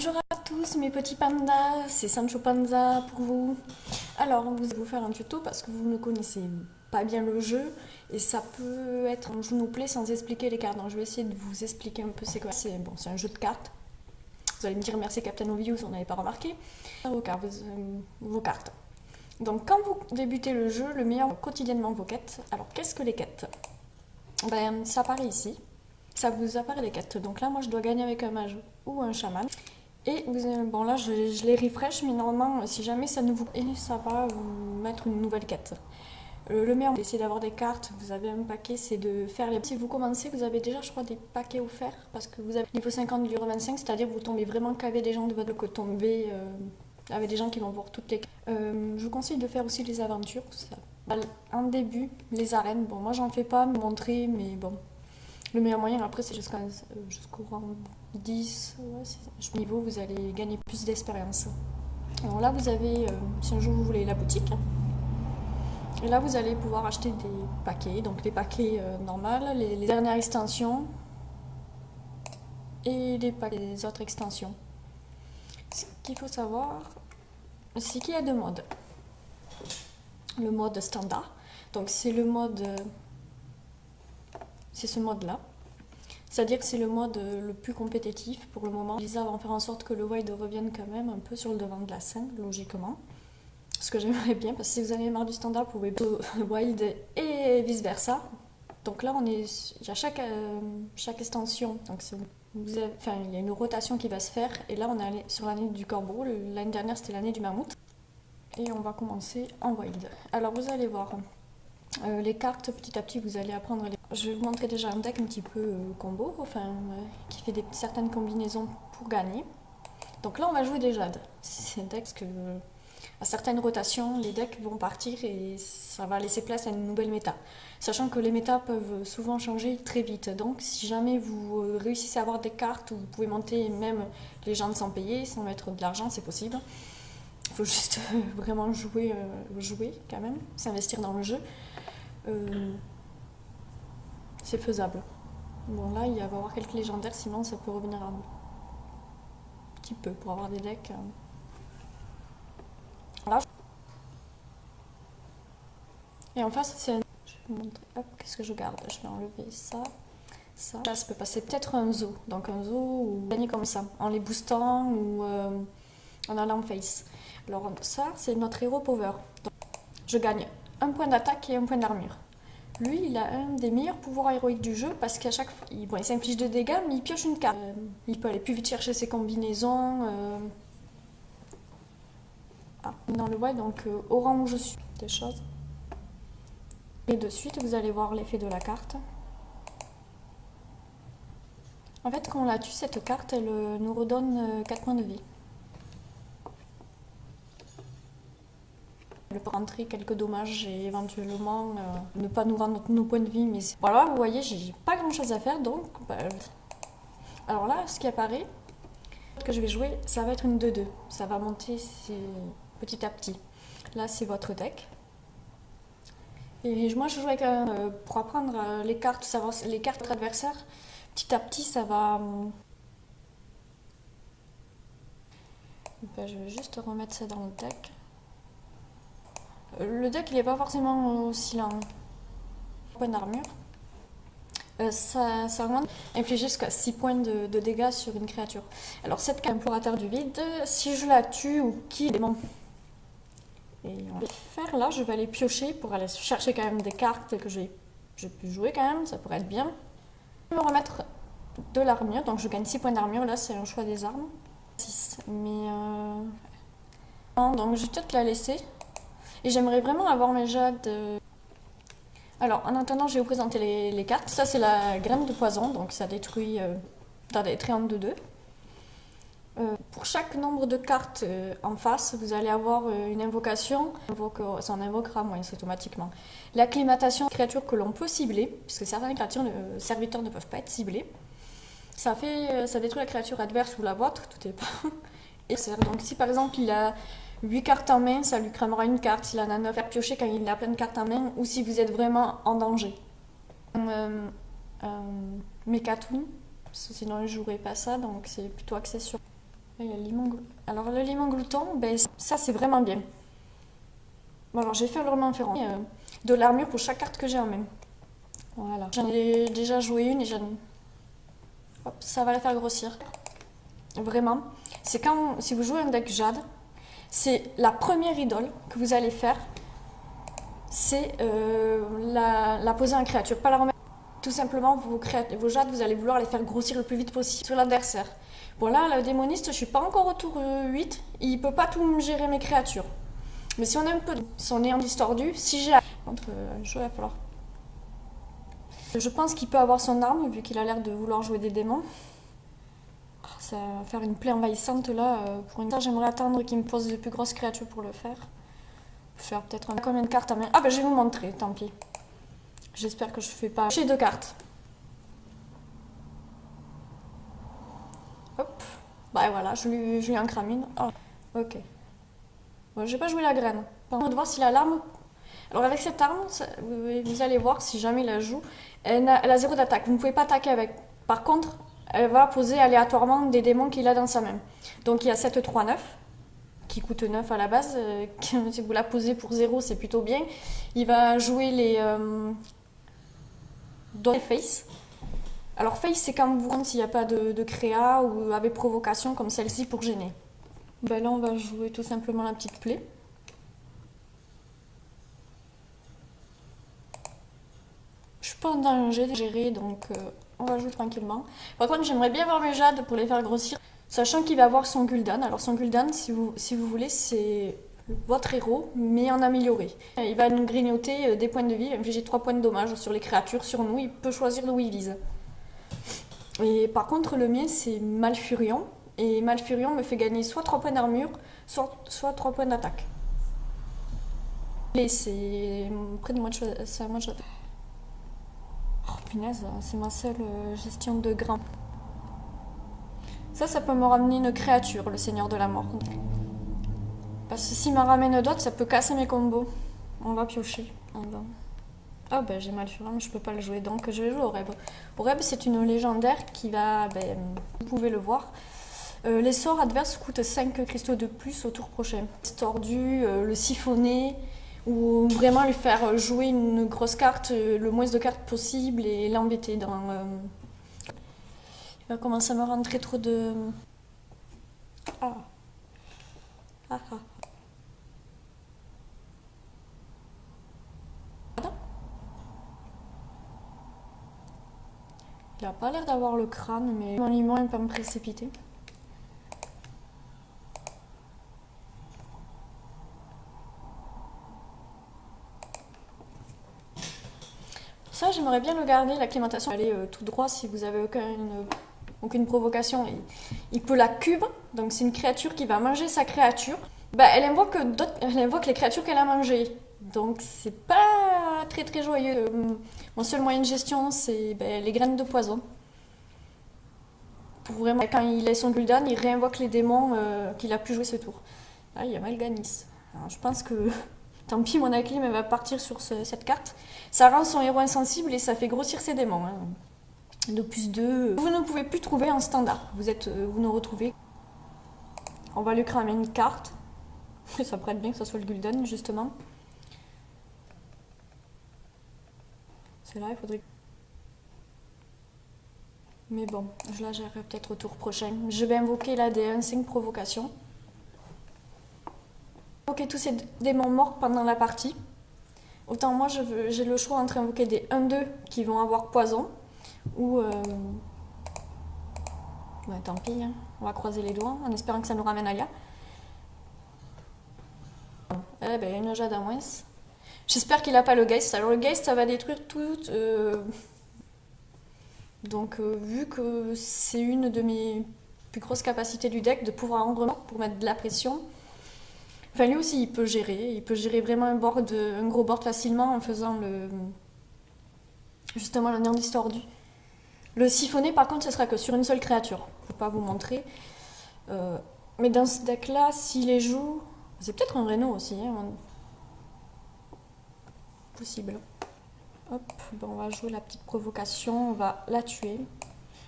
Bonjour à tous mes petits pandas, c'est Sancho Panza pour vous. Alors, je vais vous faire un tuto parce que vous ne connaissez pas bien le jeu et ça peut être un jeu nous plaît sans expliquer les cartes. Donc, je vais essayer de vous expliquer un peu c'est quoi. C'est un jeu de cartes. Vous allez me dire merci Captain Obvious, on n'avait pas remarqué. Vos cartes. Donc, quand vous débutez le jeu, le meilleur quotidiennement vos quêtes. Alors, qu'est-ce que les quêtes? Ça apparaît ici. Ça vous apparaît les quêtes. Donc là, moi, je dois gagner avec un mage ou un chaman. Et bon là je les refresh, mais normalement si jamais ça ne vous... Et ça va vous mettre une nouvelle quête. Le meilleur, d'essayer d'avoir des cartes, vous avez un paquet, c'est de faire les... Si vous commencez, vous avez déjà je crois des paquets offerts, parce que vous avez niveau 50, niveau 25, c'est-à-dire vous tombez vraiment qu'avec des gens de votre côté, tomber avec des gens qui vont voir toutes les... je vous conseille de faire aussi les aventures, ça. En début, les arènes, bon moi j'en fais pas, me montrer, mais bon, le meilleur moyen après c'est jusqu'au rang 10, ouais, niveau vous allez gagner plus d'expérience. Alors là vous avez, si un jour vous voulez la boutique, et là vous allez pouvoir acheter des paquets, donc les paquets normales, les dernières extensions et les autres extensions. Ce qu'il faut savoir, c'est qu'il y a deux modes. Le mode standard, donc c'est le mode, c'est ce mode là. C'est-à-dire que c'est le mode le plus compétitif pour le moment. Blizzard va faire en sorte que le Wild revienne quand même un peu sur le devant de la scène, logiquement. Ce que j'aimerais bien, parce que si vous avez marre du standard, vous pouvez Wild et vice-versa. Donc là, il y a chaque extension. Donc il y a une rotation qui va se faire. Et là, on est sur l'année du corbeau. L'année dernière, c'était l'année du mammouth. Et on va commencer en Wild. Alors vous allez voir. Les cartes, petit à petit, vous allez apprendre. Je vais vous montrer déjà un deck un petit peu combo, qui fait certaines combinaisons pour gagner. Donc là, on va jouer des jades. C'est un deck que, à certaines rotations, les decks vont partir et ça va laisser place à une nouvelle méta. Sachant que les méta peuvent souvent changer très vite. Donc, si jamais vous réussissez à avoir des cartes où vous pouvez monter même les jades sans payer, sans mettre de l'argent, c'est possible. Il faut juste vraiment jouer quand même, s'investir dans le jeu. C'est faisable. Bon là il va y avoir quelques légendaires, sinon ça peut revenir un petit peu pour avoir des decks. Là. Et en face c'est un... Je vais vous montrer, hop, qu'est-ce que je garde? Je vais enlever ça, ça. Là ça peut passer peut-être un zoo, donc un zoo ou gagner comme ça, en les boostant ou en allant face. Alors ça c'est notre héros power. Donc, je gagne un point d'attaque et un point d'armure. Lui, il a un des meilleurs pouvoirs héroïques du jeu parce qu'à chaque fois, il s'inflige de dégâts, mais il pioche une carte. Il peut aller plus vite chercher ses combinaisons. Dans le wild, donc au rang où je suis, des choses. Et de suite, vous allez voir l'effet de la carte. En fait, quand on la tue, cette carte, elle nous redonne 4 points de vie. Elle peut rentrer quelques dommages et éventuellement ne pas nous rendre nos points de vie. Mais voilà, vous voyez, j'ai pas grand chose à faire donc. Alors là, ce qui apparaît, que je vais jouer, ça va être une 2-2. Ça va monter petit à petit. Là, c'est votre deck. Et moi, je joue avec pour apprendre les cartes, savoir les cartes adversaires. Petit à petit, ça va... je vais juste remettre ça dans le deck. Le deck, il n'est pas forcément aussi lent. Point d'armure. Ça augmente, inflige jusqu'à 6 points de dégâts sur une créature. Alors cette carte implorateur du vide, si je la tue ou qui est bon. Et on va faire là, je vais aller piocher pour aller chercher quand même des cartes que j'ai pu jouer quand même, ça pourrait être bien. Je vais me remettre de l'armure, donc je gagne 6 points d'armure, là c'est un choix des armes. 6, mais donc je vais peut-être la laisser. Et j'aimerais vraiment avoir mes jades. Alors, en attendant, je vais vous présenter les cartes. Ça, c'est la graine de poison, donc ça détruit dans des triangles de 2. Pour chaque nombre de cartes en face, vous allez avoir une invocation. Ça en invoquera moins automatiquement. L'acclimatation des créatures que l'on peut cibler, puisque certaines créatures, serviteurs ne peuvent pas être ciblés. Ça détruit la créature adverse ou la vôtre, tout dépend. Et donc, si par exemple il a 8 cartes en main, ça lui cramera une carte. S'il en a 9 à piocher quand il a plein de cartes en main, ou si vous êtes vraiment en danger. Mekatoon, sinon je ne jouerai pas ça, donc c'est plutôt axé sur Là, il y a le limon alors le limon glouton, ben, ça c'est vraiment bien. Bon, alors j'ai fait le roman ferrand, de l'armure pour chaque carte que j'ai en main. Voilà. J'en ai déjà joué une et hop, ça va la faire grossir. Vraiment. C'est quand, si vous jouez un deck Jade, c'est la première idole que vous allez faire, c'est la poser en créature, pas la remettre. Tout simplement, vos jades, vous allez vouloir les faire grossir le plus vite possible sur l'adversaire. Bon là, le démoniste, je suis pas encore au tour 8, il peut pas tout gérer mes créatures. Mais si on est un peu, si on est en distordu, si j'ai... je vais falloir... Je pense qu'il peut avoir son arme, vu qu'il a l'air de vouloir jouer des démons. Ça va faire une plaie envahissante là. Pour une fois, j'aimerais attendre qu'il me pose de plus grosses créatures pour le faire. Faire peut-être combien de cartes à main. Ah ben je vais vous montrer, tant pis. J'espère que je fais pas... J'ai 2 cartes. Hop. Bah voilà, je lui en crame une. Oh, ok. Bon, j'ai pas joué la graine. Par contre, de voir si la larme... Alors avec cette arme, vous allez voir si jamais il la joue, elle a 0 d'attaque. Vous ne pouvez pas attaquer avec. Par contre, elle va poser aléatoirement des démons qu'il a dans sa main. Donc il y a 7, 3, 9, qui coûte 9 à la base. Si vous la posez pour 0, c'est plutôt bien. Il va jouer les... face. Alors face, c'est quand vous rentrez s'il n'y a pas de créa ou avec provocation comme celle-ci pour gêner. Ben là, on va jouer tout simplement la petite plaie. Je suis pas en danger de gérer, donc on va jouer tranquillement. Par contre, j'aimerais bien avoir mes jades pour les faire grossir, sachant qu'il va avoir son Gul'dan. Alors son Gul'dan, si vous voulez, c'est votre héros, mais en amélioré. Il va nous grignoter des points de vie, infliger 3 points de dommage sur les créatures, sur nous. Il peut choisir d'où il vise. Et par contre, le mien, c'est Malfurion. Et Malfurion me fait gagner soit 3 points d'armure, soit 3 points d'attaque. Et c'est près de moi de choisir. C'est à moi de choisir. Oh punaise, c'est ma seule gestion de grain. Ça peut me ramener une créature, le Seigneur de la Mort. Parce que s'il m'en ramène d'autres, ça peut casser mes combos. On va piocher. Oh ben j'ai Malfurion, mais je peux pas le jouer, donc je vais jouer au Oreb. Oreb, c'est une légendaire qui va... Ben, vous pouvez le voir. Les sorts adverses coûtent 5 cristaux de plus au tour prochain. Tordu, le siphonner, ou vraiment lui faire jouer une grosse carte, le moins de cartes possible et l'embêter dans... Il va commencer à me rentrer trop de... Ah. Ah ah. Il a pas l'air d'avoir le crâne, mais mon limon il peut me précipiter. Ça, j'aimerais bien le garder, l'acclimatation. Allez tout droit si vous avez aucune provocation. Il peut la cube, donc c'est une créature qui va manger sa créature. Bah, elle invoque les créatures qu'elle a mangées. Donc c'est pas très très joyeux. Mon seul moyen de gestion, c'est les graines de poison. Pour vraiment, quand il est son Gul'dan, il réinvoque les démons qu'il a pu jouer ce tour. Ah, il y a Mal'Ganis. Alors, je pense que tant pis, mon acclim elle va partir sur cette carte. Ça rend son héros insensible et ça fait grossir ses démons. Hein. De plus 2. Vous ne pouvez plus trouver en standard. Vous ne retrouvez. On va lui cramer une carte. Ça pourrait être bien que ce soit le Gul'dan, justement. C'est là, il faudrait... Mais bon, je la gérerai peut-être au tour prochain. Je vais invoquer là des 1-5 provocations. Invoquer tous ces démons morts pendant la partie. Autant moi, j'ai le choix entre invoquer des 1-2 qui vont avoir poison ou... Ouais, tant pis, hein. On va croiser les doigts en espérant que ça nous ramène Aya. Eh ben, une jade à moins. J'espère qu'il n'a pas le Geist. Alors le Geist, ça va détruire tout... Donc vu que c'est une de mes plus grosses capacités du deck de pouvoir en remettre pour mettre de la pression, enfin lui aussi il peut gérer vraiment un gros board facilement en faisant justement le néant distordu. Le siphonner par contre ce sera que sur une seule créature, je ne peux pas vous montrer. Mais dans ce deck là, s'il les joue, c'est peut-être un Reno aussi, hein. Possible. Hop, ben on va jouer la petite provocation, on va la tuer.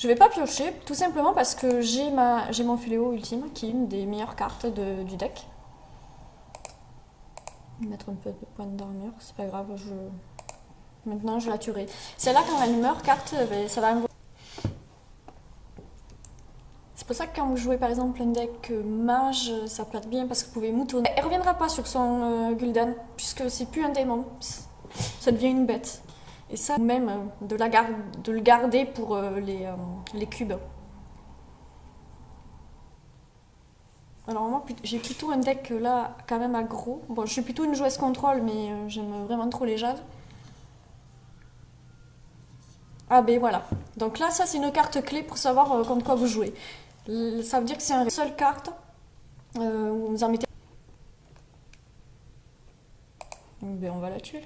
Je vais pas piocher, tout simplement parce que j'ai mon fléau ultime, qui est une des meilleures cartes du deck. Mettre un peu de points d'armure, c'est pas grave, maintenant je la tuerai. Celle-là, quand elle meurt, carte, ben, ça va invoquer. C'est pour ça que quand vous jouez par exemple un deck mage, ça plate bien parce que vous pouvez moutonner. Elle reviendra pas sur son Gul'dan, puisque c'est plus un démon, ça devient une bête. Et ça, même de le garder pour les cubes. Alors moi, j'ai plutôt un deck là, quand même aggro. Bon, je suis plutôt une joueuse contrôle, mais j'aime vraiment trop les jades. Ah ben voilà. Donc là, ça c'est une carte clé pour savoir contre quoi vous jouez. Ça veut dire que c'est une seule carte où vous en mettez. Ben on va la tuer.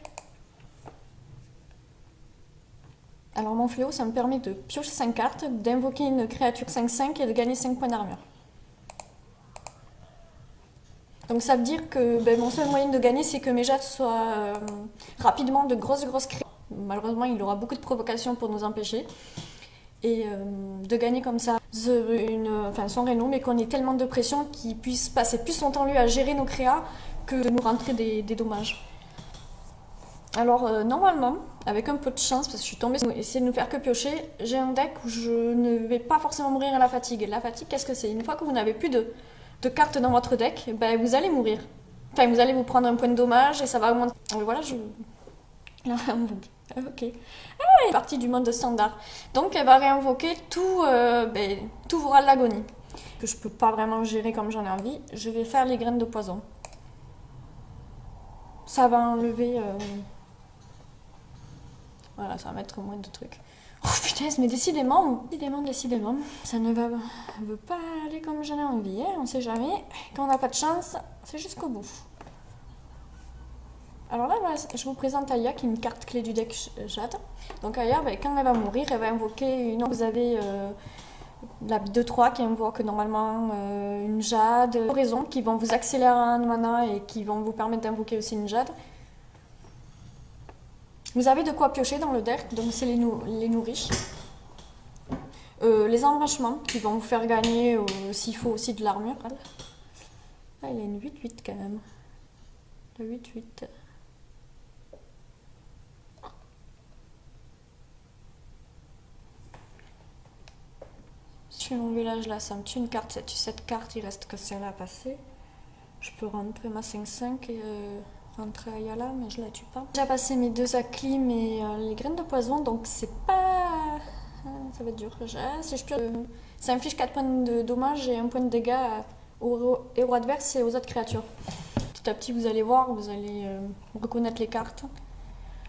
Alors mon fléau, ça me permet de piocher 5 cartes, d'invoquer une créature 5-5 et de gagner 5 points d'armure. Donc ça veut dire que ben, mon seul moyen de gagner, c'est que mes jades soient rapidement de grosses créatures. Malheureusement, il aura beaucoup de provocations pour nous empêcher. Et de gagner comme ça son réno, mais qu'on ait tellement de pression qu'il puisse passer plus son temps lui à gérer nos créas que de nous rentrer des dommages. Alors normalement, avec un peu de chance, parce que je suis tombée sur essayer de nous faire que piocher, j'ai un deck où je ne vais pas forcément mourir à la fatigue. Et la fatigue, qu'est-ce que c'est? Une fois que vous n'avez plus de cartes dans votre deck, ben, vous allez mourir. Enfin, vous allez vous prendre un point de dommage et ça va augmenter. Voilà, Là, ok. Ah, elle est partie du monde standard. Donc, elle va réinvoquer tout vous râle l'agonie. Que je peux pas vraiment gérer comme j'en ai envie. Je vais faire les graines de poison. Ça va enlever... Voilà, ça va mettre moins de trucs. Oh putain, mais décidément, ça ne veut pas aller comme j'en ai envie, hein, on sait jamais. Quand on n'a pas de chance, c'est jusqu'au bout. Alors là, je vous présente Aya, qui est une carte clé du deck Jade. Donc Aya, ben, quand elle va mourir, elle va invoquer une... Vous avez la 2-3 qui invoque normalement une Jade. Raisons qui vont vous accélérer un mana et qui vont vous permettre d'invoquer aussi une Jade. Vous avez de quoi piocher dans le deck, donc c'est les nourriches. Les embranchements qui vont vous faire gagner s'il faut aussi de l'armure. Ah, il a une 8-8 quand même. La 8-8. Si je suis mon village là, ça me tue une carte, ça tue cette carte, il reste que celle-là à passer. Je peux rentrer ma 5-5 et rentrer à Ayala, mais je la tue pas. J'ai déjà passé mes 2 acclimes et les graines de poison, donc c'est pas... ça va être dur. Si je ça inflige 4 points de dommages et 1 point de dégâts aux héros adverses et aux autres créatures. Petit à petit, vous allez voir, vous allez reconnaître les cartes.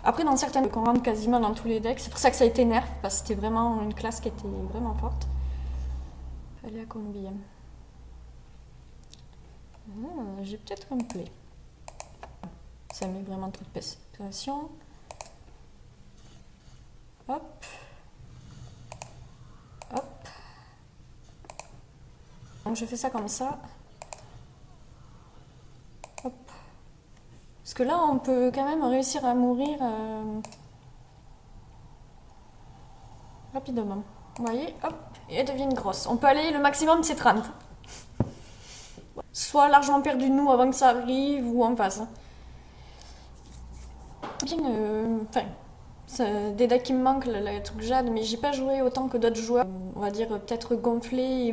Après, dans certaines, qu'on rentre quasiment dans tous les decks, c'est pour ça que ça a été nerf, parce que c'était vraiment une classe qui était vraiment forte. Elle est à combien? J'ai peut-être un play. Ça met vraiment trop de pression. Hop. Hop. Donc je fais ça comme ça. Hop. Parce que là, on peut quand même réussir à mourir rapidement. Vous voyez, hop, et elle devient grosse. On peut aller, le maximum c'est 30. Soit l'argent perdu de nous avant que ça arrive, ou en face. C'est des decks qui me manquent, le truc Jade, mais j'ai pas joué autant que d'autres joueurs. On va dire peut-être gonflé et